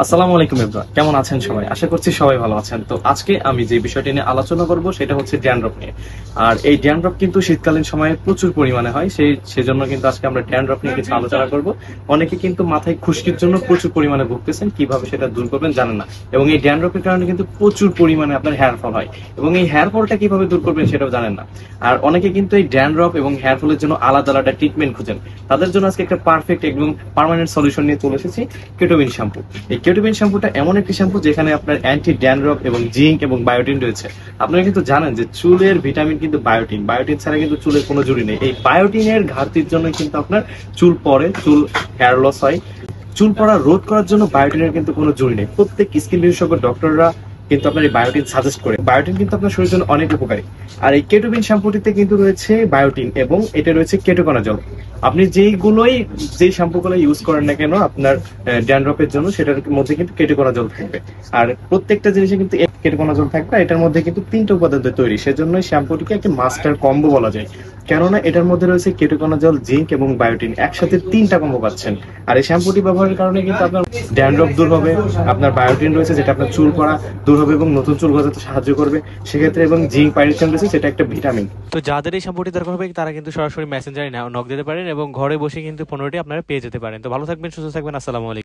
আসসালামু আলাইকুম এভরিওয়ান, কেমন আছেন সবাই? আশা করছি সবাই ভালো আছেন। তো আজকে আমি যে বিষয়টি নিয়ে আলোচনা করব সেটা হচ্ছে ড্যান্ড্রফ নিয়ে। আর এই ড্যান্ড্রফ কিন্তু শীতকালীন সময়ে প্রচুর পরিমাণে হয়, সেজন্য কিন্তু আজকে আমরা ড্যান্ড্রফ নিয়ে কিছু আলোচনা করব। অনেকে কিন্তু মাথায় খুশকির জন্য প্রচুর পরিমাণে ভুগতেছেন, কিভাবে সেটা দূর করবেন জানেন না। এবং এই ড্যান্ড্রফের কারণে কিন্তু প্রচুর পরিমাণে আপনার হেয়ার ফল হয়, এবং এই হেয়ার ফলটা কিভাবে দূর করবেন সেটাও জানেন না। আর অনেকে কিন্তু এই ড্যান্ড্রফ এবং হেয়ার ফলের জন্য আলাদা আলাদা ট্রিটমেন্ট খুঁজেন। তাদের জন্য আজকে একটা পারফেক্ট এবং পার্মানেন্ট সলিউশন নিয়ে চলে এসেছি, কেটোবিন শ্যাম্পু। এই কেটোবিন শ্যাম্পুটা এমন একটি শ্যাম্পু যেখানে আপনার অ্যান্টি ড্যান্ড্রফ এবং জিঙ্ক এবং বায়োটিন রয়েছে। আপনারা কিন্তু জানেন যে চুলের ভিটামিন কিন্তু বায়োটিন, বায়োটিন ছাড়া কিন্তু চুলের কোনো জুড়ি নেই। এই বায়োটিনের ঘাটতির জন্য কিন্তু আপনার চুল পড়ে, চুল হেয়ার লস হয়। চুল পড়া রোধ করার জন্য বায়োটিনের কিন্তু কোনো জুড়ি নেই। প্রত্যেক স্কিন বিশেষজ্ঞ ডক্টররা কিন্তু আপনার এই বায়োটিন সাজেস্ট করে। বায়োটিন কিন্তু আপনার শরীরের জন্য অনেক উপকারী। আর এই কেটোবিন শ্যাম্পুটিতে কিন্তু রয়েছে বায়োটিন এবং এটা রয়েছে কেটোকোনাজল। আপনি যেই শ্যাম্পুগুলো ইউজ করেন না কেন আপনার ড্যান্ড্রফের জন্য, সেটার মধ্যে কিন্তু কেটোকোনাজল থাকবে। আর প্রত্যেকটা জিনিসে কিন্তু কেটোকোনাজল থাকবে। এটার মধ্যে কিন্তু 3টা উপাদান দিয়ে তৈরি, সেজন্য শ্যাম্পুটিকে একটি মাস্টার কম্বো বলা যায়। কেননা এটার মধ্যে রয়েছে কেটোকোনাজল, জিঙ্ক এবং বায়োটিন, একসাথে 3টা কম্বো পাচ্ছেন। আর এই শ্যাম্পুটি ব্যবহারের কারণে কিন্তু আপনার ড্যান্ড্রফ দূর হবে, আপনার বায়োটিন রয়েছে যেটা আপনার চুল পড়া দূর হবে এবং নতুন চুল গজাতে সাহায্য করবে সেক্ষেত্রে, এবং জিঙ্ক পাইরিথিয়াম রয়েছে যেটা একটা ভিটামিন। তো যাদের এই শ্যাম্পুটি দরকার হবে তারা কিন্তু সরাসরি মেসেঞ্জারে নক দিতে পারেন এবং ঘরে বসে কিন্তু 15টি আপনারা পেয়ে যেতে পারেন। তো ভালো থাকবেন, সুস্থ থাকবেন। আসসালামু আলাইকুম।